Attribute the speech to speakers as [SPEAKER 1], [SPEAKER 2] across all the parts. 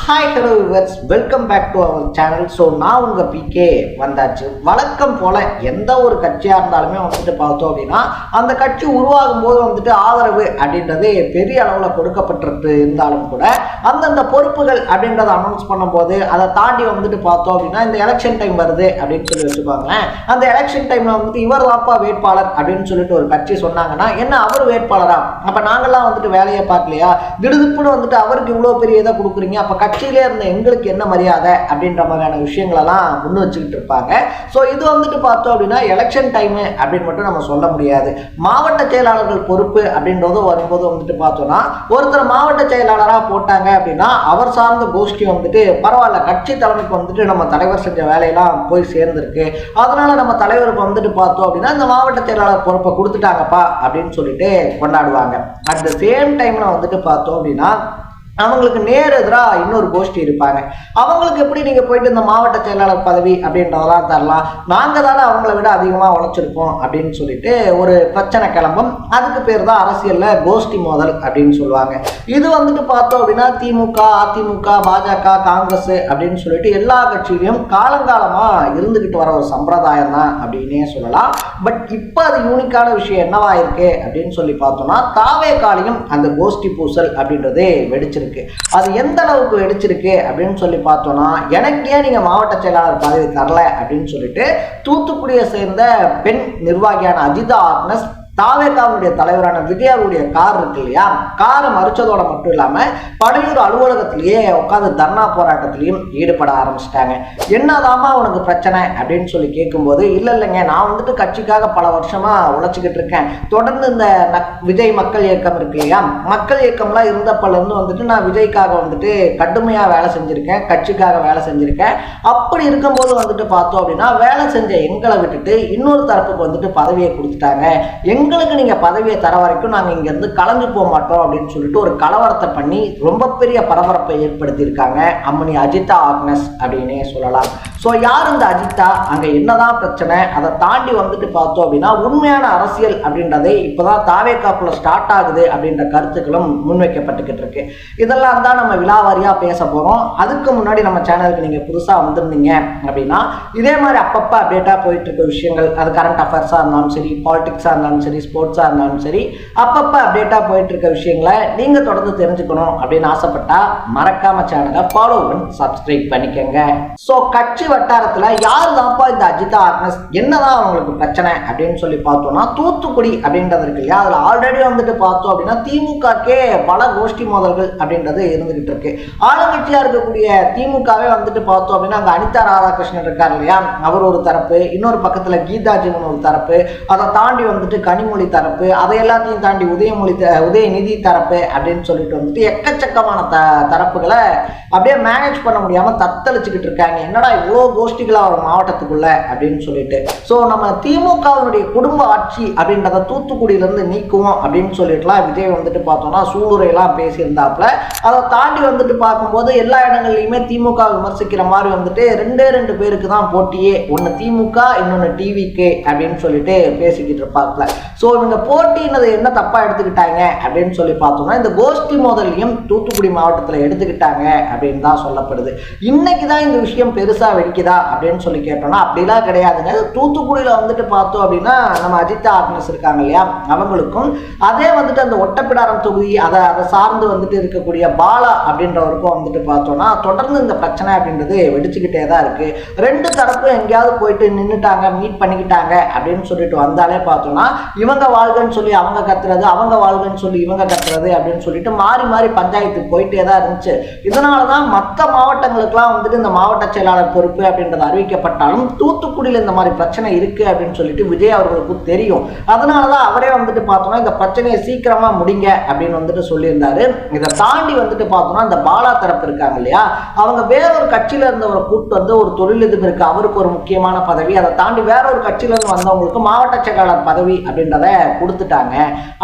[SPEAKER 1] Hi hello viewers, welcome back to our channel. So நான் உங்கள் PK வந்தாச்சு. வழக்கம் போல் எந்த ஒரு கட்சியாக இருந்தாலுமே பார்த்தோம் அப்படின்னா அந்த கட்சி உருவாகும் போது ஆதரவு அப்படின்றது பெரிய அளவில் கொடுக்கப்பட்டிருக்கு இருந்தாலும் கூட அந்தந்த பொறுப்புகள் அப்படின்றத அனௌன்ஸ் பண்ணும்போது அதை தாண்டி பார்த்தோம் அப்படின்னா இந்த எலெக்ஷன் டைம் வருது அப்படின்னு சொல்லி வச்சுக்கோங்களேன். அந்த எலெக்ஷன் டைமில் இவர் தாப்பா வேட்பாளர் அப்படின்னு சொல்லிட்டு ஒரு கட்சி சொன்னாங்கன்னா என்ன அவர் வேட்பாளரா, அப்போ நாங்கள்லாம் வேலையை பார்க்கலையா, திடுதுப்புன்னு அவருக்கு இவ்வளோ பெரிய இதை கொடுக்குறீங்க, அப்போ கட்சியிலே இருந்த எங்களுக்கு என்ன மரியாதை அப்படின்ற மாதிரியான விஷயங்களெல்லாம் முன்னு வச்சுக்கிட்டு இருப்பாங்க. ஸோ இது பார்த்தோம் அப்படின்னா எலெக்ஷன் டைமு அப்படின்னு மட்டும் நம்ம சொல்ல முடியாது. மாவட்ட செயலாளர்கள் பொறுப்பு அப்படின்றது வரும்போது பார்த்தோம்னா ஒருத்தர் மாவட்ட செயலாளராக போட்டாங்க அப்படின்னா அவர் சார்ந்த கோஷ்டி பரவாயில்ல, கட்சி தலைமைக்கு நம்ம தலைவர் செஞ்ச வேலையெல்லாம் போய் சேர்ந்துருக்கு, அதனால நம்ம தலைவருக்கு பார்த்தோம் அப்படின்னா இந்த மாவட்ட செயலாளர் பொறுப்பை கொடுத்துட்டாங்கப்பா அப்படின்னு சொல்லிட்டு கொண்டாடுவாங்க. அட் த சேம் டைம்ல பார்த்தோம் அப்படின்னா அவங்களுக்கு நேர் எதிராக இன்னொரு கோஷ்டி இருப்பாங்க. அவங்களுக்கு எப்படி நீங்கள் போயிட்டு இந்த மாவட்ட செயலாளர் பதவி அப்படின்றதெல்லாம் தரலாம், நாங்கள் தானே அவங்கள விட அதிகமாக உழைச்சிருப்போம் அப்படின்னு சொல்லிட்டு ஒரு பிரச்சனை கிளம்பும். அதுக்கு பேர் தான் அரசியலில் கோஷ்டி மோதல் அப்படின்னு சொல்லுவாங்க. இது பார்த்தோம் அப்படின்னா திமுக, அதிமுக, பாஜக, காங்கிரஸ் அப்படின்னு சொல்லிட்டு எல்லா கட்சியிலையும் காலங்காலமாக இருந்துக்கிட்டு வர ஒரு சம்பிரதாயம் தான் அப்படின்னே சொல்லலாம். பட் இப்போ அது யூனிக்கான விஷயம் என்னவா இருக்கு அப்படின்னு சொல்லி பார்த்தோம்னா தாவேகாலையும் அந்த கோஷ்டி பூசல் அப்படின்றதே வெடிச்சிருக்கு. அது எந்த அளவுக்கு வெடிச்சிருக்கு அப்படின்னு சொல்லி பார்த்தோம்னா எனக்கு ஏன் நீங்க மாவட்ட செயலாளர் பதவி தரல அப்படின்னு சொல்லிட்டு தூத்துக்குடியை சேர்ந்த பெண் நிர்வாகியான அஜிதா ஆக்னஸ் தாவேகாவுடைய தலைவரான விஜயாவுடைய கார் இருக்கு இல்லையா, காரை மறிச்சதோட மட்டும் இல்லாமல் படையூர் அலுவலகத்திலேயே உட்காந்து தர்ணா போராட்டத்திலையும் ஈடுபட ஆரம்பிச்சிட்டாங்க. என்னதாமா உனக்கு பிரச்சனை அப்படின்னு சொல்லி கேட்கும்போது இல்லைங்க, நான் கட்சிக்காக பல வருஷமா உழைச்சிக்கிட்டு இருக்கேன், தொடர்ந்து இந்த விஜய் மக்கள் இயக்கம் இருக்கு இல்லையா, மக்கள் இயக்கம்லாம் இருந்தப்பலேருந்து நான் விஜய்க்காக கடுமையாக வேலை செஞ்சுருக்கேன், கட்சிக்காக வேலை செஞ்சுருக்கேன். அப்படி இருக்கும்போது பார்த்தோம் அப்படின்னா வேலை செஞ்ச எங்களை விட்டுட்டு இன்னொரு தரப்புக்கு பதவியை கொடுத்துட்டாங்க, எங்களுக்கு நீங்க பதவியை தர வரைக்கும் நாங்க இங்க இருந்து கலந்து போக மாட்டோம் அப்படின்னு சொல்லிட்டு ஒரு கலவரத்தை பண்ணி ரொம்ப பெரிய பரபரப்பை ஏற்படுத்தி இருக்காங்க அம்மணி அஜிதா ஆக்னஸ் அப்படின்னே சொல்லலாம். ஸோ யார் இந்த அஜிதா, அங்க என்னதான் பிரச்சனை, அதை தாண்டி பார்த்தோம் அப்படின்னா உண்மையான அரசியல் அப்படின்றதே இப்போதான் தாவேகாக்குள்ள ஸ்டார்ட் ஆகுது அப்படின்ற கருத்துக்களும் முன்வைக்கப்பட்டுக்கிட்டு இருக்கு. இதெல்லாம் தான் நம்ம விலாவாரியா பேச போறோம். அதுக்கு முன்னாடி நம்ம சேனலுக்கு நீங்க புதுசா வந்திருந்தீங்க அப்படின்னா இதே மாதிரி அப்பப்ப அப்டேட்டா போயிட்டு இருக்க விஷயங்கள், அது கரண்ட் அஃபேர்ஸா இருந்தாலும் சரி, பாலிடிக்ஸா இருந்தாலும் சரி, ஸ்போர்ட்ஸாக இருந்தாலும் சரி, அப்பப்போ அப்டேட்டாக போயிட்டு இருக்க விஷயங்களை நீங்கள் தொடர்ந்து தெரிஞ்சுக்கணும் அப்படின்னு ஆசைப்பட்டா மறக்காம சேனலை ஃபாலோ பண்ணி சப்ஸ்கிரைப் பண்ணிக்கோங்க. ஸோ கட்சி வட்டாரத்தில் யார் தான்ப்பா இந்த அஜிதா ஆக்னஸ், என்னதான் அவங்களுக்கு பிரச்சனை அப்படின்னு சொல்லி பார்த்தோம்னா தூத்துக்குடி அப்படின்றது இருக்கு இல்லையா, அதில் ஆல்ரெடி பார்த்தோம் அப்படின்னா திமுகக்கே பல கோஷ்டி மோதல்கள் அப்படின்றது இருந்துகிட்டு இருக்கு. ஆளுங்கட்சியாக இருக்கக்கூடிய திமுகவே பார்த்தோம் அப்படின்னா அங்கே அனிதா ராதாகிருஷ்ணன் இருக்கார் இல்லையா, அவர் ஒரு தரப்பு, இன்னொரு பக்கத்தில் கீதாஜிமன் ஒரு தரப்பு, அதை தாண்டி கனிமொழி தரப்பு, அதை எல்லாத்தையும் தாண்டி உதயநிதி தரப்பு அப்படின்னு சொல்லிட்டு எக்கச்சக்கமான தரப்புகளை அப்படியே மேனேஜ் பண்ண முடியாம தத்தளிச்சுக்கிட்டு இருக்காங்க. என்னடா இவ்வளோ கோஷ்டிகளா ஒரு மாவட்டத்துக்குள்ள அப்படின்னு சொல்லிட்டு. ஸோ நம்ம திமுகவுடைய குடும்ப ஆட்சி அப்படின்றத தூத்துக்குடியிலிருந்து நீக்குவோம் அப்படின்னு சொல்லிட்டுலாம் விஜய் பார்த்தோம்னா சூளுரையெல்லாம் பேசியிருந்தாப்புல. அதை தாண்டி பார்க்கும்போது எல்லா இடங்கள்லையுமே திமுக விமர்சிக்கிற மாதிரி ரெண்டு பேருக்கு தான் போட்டியே, ஒன்று திமுக இன்னொன்று டிவிகே அப்படின்னு சொல்லிட்டு பேசிக்கிட்டு இருப்பாங்க. ஸோ இவங்க போட்டினதை என்ன தப்பா எடுத்துக்கிட்டாங்க அப்படின்னு சொல்லி பார்த்தோம்னா இந்த கோஷ்டி மோதலையும் தூத்துக்குடி மாவட்டத்தில் எடுத்துக்கிட்டாங்க அப்படின்னு தான் சொல்லப்படுது. இன்னைக்கு தான் இந்த விஷயம் பெருசா வெடிக்குதா அப்படின்னு சொல்லி கேட்டோம்னா அப்படிலாம் கிடையாதுங்க. தூத்துக்குடியில பார்த்தோம் அப்படின்னா நம்ம அஜிதா ஆக்னஸ் இருக்காங்க இல்லையா, அவங்களுக்கும் அதே அந்த ஒட்டப்பிடாரம் தொகுதி அதை சார்ந்து இருக்கக்கூடிய பாலா அப்படின்றவருக்கும் பார்த்தோம்னா தொடர்ந்து இந்த பிரச்சனை அப்படின்றது வெடிச்சுக்கிட்டே தான் இருக்கு. ரெண்டு தரப்பும் எங்கேயாவது போயிட்டு நின்றுட்டாங்க, மீட் பண்ணிக்கிட்டாங்க அப்படின்னு சொல்லிட்டு வந்தாலே பார்த்தோம்னா இவங்க வாழ்கன்னு சொல்லி அவங்க கத்துறது, அவங்க வாழ்கன்னு சொல்லி இவங்க கத்துறது அப்படின்னு சொல்லிட்டு மாறி மாறி பஞ்சாயத்து போயிட்டே தான் இருந்துச்சு. இதனாலதான் மற்ற மாவட்டங்களுக்கெல்லாம் இந்த மாவட்ட செயலாளர் பொறுப்பு அப்படின்றது அறிவிக்கப்பட்டாலும் தூத்துக்குடியில் இந்த மாதிரி பிரச்சனை இருக்கு அப்படின்னு சொல்லிட்டு விஜய் அவர்களுக்கு தெரியும். அதனாலதான் அவரே பார்த்தோம்னா இந்த பிரச்சனையை சீக்கிரமா முடிங்க அப்படின்னு சொல்லியிருந்தாரு. இதை தாண்டி பார்த்தோம்னா இந்த பாலா தரப்பு இருக்காங்க இல்லையா, அவங்க வேறொரு கட்சியில இருந்தவரை கூப்பிட்டு ஒரு தொழிலதிபருக்கு அவருக்கு ஒரு முக்கியமான பதவி, அதை தாண்டி வேற ஒரு கட்சியில இருந்து வந்தவங்களுக்கு மாவட்ட செயலாளர் பதவி அப்படின்றத கொடுத்துட்டாங்க.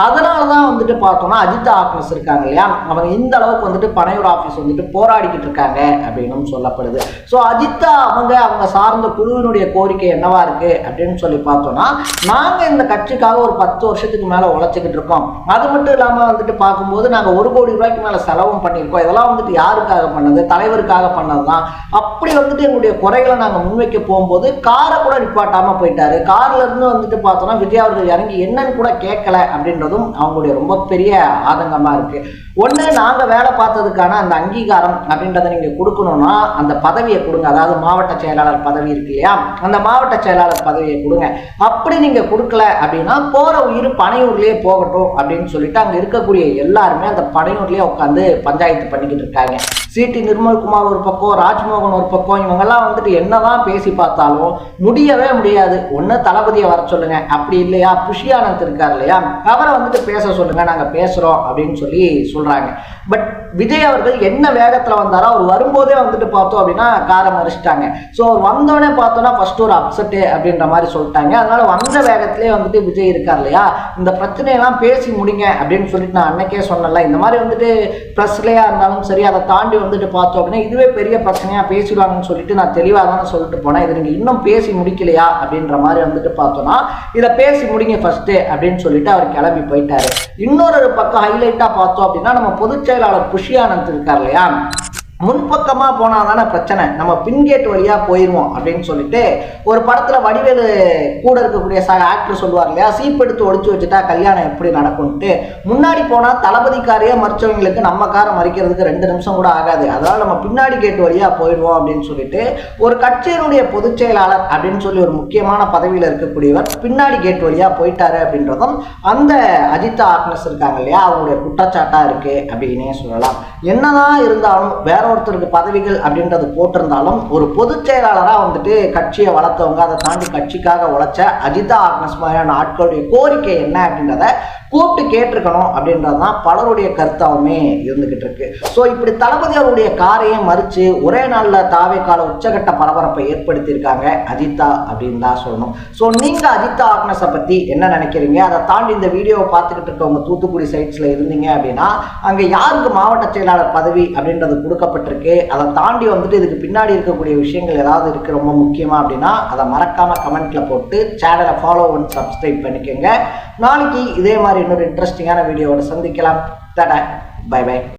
[SPEAKER 1] அதனாலதான் பார்த்தோம்னா அஜிதா ஆக்னஸ் இருக்காங்க இல்லையா, அவங்க இந்த அளவுக்கு பனையூர் ஆபீஸ் போராடிக்கிட்டு இருக்காங்க அப்படின்னு சொல்லப்படுது. ஸோ அஜிதா அவங்க சார்ந்த குழுவினுடைய கோரிக்கை என்னவா இருக்கு அப்படின்னு சொல்லி பார்த்தோம்னா, நாங்க இந்த கட்சிக்காக ஒரு 10 வருஷத்துக்கு மேல உழைச்சிக்கிட்டு இருக்கோம். அது மட்டும் இல்லாம வந்துட்டு பார்க்கும்போது நாங்க 1 கோடி ரூபாய்க்கு மேல செலவும் பண்ணியிருக்கோம். இதெல்லாம் வந்துட்டு யாருக்காக பண்ணது? தலைவருக்காக பண்ணதுதான். அப்படி வந்துட்டு எங்களுடைய குறைகளை நாங்க முன்வைக்க போகும்போது காரை கூட நிப்பாட்டாம போயிட்டாரு. கார்ல இருந்து வந்துட்டு பார்த்தோம்னா விஜய் அவர்கள் இறங்கி என்னன்னு கூட கேட்கல அப்படின்றதும் அவங்களுடைய ரொம்ப பெரிய ஆதங்கமா இருக்கு. ஒண்ணு, நாங்க வேலை பார்த்ததுக்கான அந்த அங்கீகாரம் அப்படின்றத நீங்க கொடுக்கணும்னா அந்த பதவியை கொடுங்க. அதாவது மாவட்ட செயலாளர் பதவி இருக்கு இல்லையா, அந்த மாவட்ட செயலாளர் பதவியை கொடுங்க. அப்படி நீங்க கொடுக்கல அப்படின்னா போற உயிர் பனையூர்லயே போகட்டும் அப்படின்னு சொல்லிட்டு அங்க இருக்கக்கூடிய எல்லாருமே அந்த பனையூர்லயே உட்காந்து பஞ்சாயத்து பண்ணிக்கிட்டு இருக்காங்க. சிடி நிர்மல்குமார் ஒரு பக்கம், ராஜ்மோகன் ஒரு பக்கம், இவங்கெல்லாம் வந்துட்டு என்னதான் பேசி பார்த்தாலும் முடியவே முடியாது. ஒண்ணு தளபதியை வர சொல்லுங்க, அப்படி இல்லையா புஷி ஆனந்த் இருக்கார் இல்லையா, அவரை வந்துட்டு பேச சொல்லுங்க, நாங்க பேசுறோம் அப்படின்னு சொல்லி சொல்றாங்க. பட் விஜய் அவர்கள் என்ன வேகத்துல வந்தாரோ அவர் வரும்போதே வந்துட்டு பார்த்தோம் அப்படின்னா காரை மறிச்சிட்டாங்க. ஸோ அவர் வந்தோடனே பார்த்தோம்னா ஃபர்ஸ்ட் ஒரு அப்செட்டு அப்படின்ற மாதிரி சொல்லிட்டாங்க. அதனால வந்த வேகத்திலே வந்துட்டு விஜய் இருக்கார் இல்லையா, இந்த பிரச்சனையெல்லாம் பேசி முடிங்க அப்படின்னு சொல்லிட்டு நான் அன்னைக்கே சொன்னல. இந்த மாதிரி வந்துட்டு ப்ரெஸ்லையா இருந்தாலும் சரி, அதை தாண்டி வந்துட்டு பார்த்தோம் அப்படின்னா இதுவே பெரிய பிரச்சனையா பேசிடுவாங்கன்னு சொல்லிட்டு நான் தெளிவாக தானே சொல்லிட்டு போனேன். இது நீங்க இன்னும் பேசி முடிக்கலையா அப்படின்ற மாதிரி வந்துட்டு பார்த்தோம்னா இதை பேசி முடிங்க ஃபர்ஸ்ட் அப்படின்னு சொல்லிட்டு அவர் கிளம்பி போயிட்டாரு. இன்னொரு பக்கம் ஹைலைட்டா பார்த்தோம் அப்படின்னா நம்ம பொதுச் செயலாளர் புஷி ஆனந்த் இருக்கார் இல்லையா, முன்பக்கமா போனா தானே பிரச்சனை, நம்ம பின்கேட் வழியா போயிருவோம் அப்படின்னு சொல்லிட்டு ஒரு படத்துல வடிவேலு கூட இருக்கக்கூடிய ஆக்டர் சொல்லுவார் இல்லையா, சீப் எடுத்து ஒழிச்சு வச்சுட்டா கல்யாணம் எப்படி நடக்கும்ட்டு, முன்னாடி போனா தளபதி காரையே மறிச்சவங்களுக்கு நம்ம காரை மறிக்கிறதுக்கு 2 நிமிஷம் கூட ஆகாது, அதனால நம்ம பின்னாடி கேட் வழியா போயிடுவோம் அப்படின்னு சொல்லிட்டு ஒரு கட்சியினுடைய பொதுச் செயலாளர் அப்படின்னு சொல்லி ஒரு முக்கியமான பதவியில் இருக்கக்கூடியவர் பின்னாடி கேட் வழியா போயிட்டாரு அப்படின்றதும் அந்த அஜிதா ஆக்னஸ் இருக்காங்க இல்லையா அவங்களுடைய குற்றச்சாட்டா இருக்கு அப்படின்னே சொல்லலாம். என்னதான் இருந்தாலும் வேற ஒருத்தருக்கு பதவிகள் அப்படின்றது போட்டிருந்தாலும் ஒரு பொதுச் செயலாளரா வந்துட்டு கட்சியை வளர்த்தவங்க, அதை தாண்டி கட்சிக்காக உழைச்ச அஜிதா ஆக்னஸ் மாதிரியான ஆட்களுடைய கோரிக்கை என்ன அப்படின்றத கூப்பிட்டு கேட்டிருக்கணும் அப்படின்றதுதான் பலருடைய கருத்தாவுமே இருந்துகிட்டு இருக்கு. ஸோ இப்படி தளபதி அவருடைய காரையே மறிச்சு ஒரே நாளில் தாவேக்கால உச்சகட்ட பரபரப்பை ஏற்படுத்தியிருக்காங்க அஜிதா அப்படின்னு தான் சொல்லணும். ஸோ நீங்க அஜிதா ஆக்னஸை பத்தி என்ன நினைக்கிறீங்க? அதை தாண்டி இந்த வீடியோவை பார்த்துக்கிட்டு இருக்கவங்க தூத்துக்குடி சைட்ஸ்ல இருந்தீங்க அப்படின்னா அங்க யாருக்கு மாவட்ட செயலாளர் பதவி அப்படின்றது கொடுக்கப்பட்டிருக்கு, அதை தாண்டி வந்துட்டு இதுக்கு பின்னாடி இருக்கக்கூடிய விஷயங்கள் ஏதாவது இருக்கு ரொம்ப முக்கியமா அப்படின்னா அதை மறக்காம கமெண்ட்ல போட்டு சேனலை ஃபாலோ அண்ட் சப்ஸ்கிரைப் பண்ணிக்கோங்க. நாளைக்கு இதே மாதிரி இன்னொரு இன்ட்ரெஸ்டிங்கான வீடியோவோட சந்திக்கலாம். டாடா, பை பை.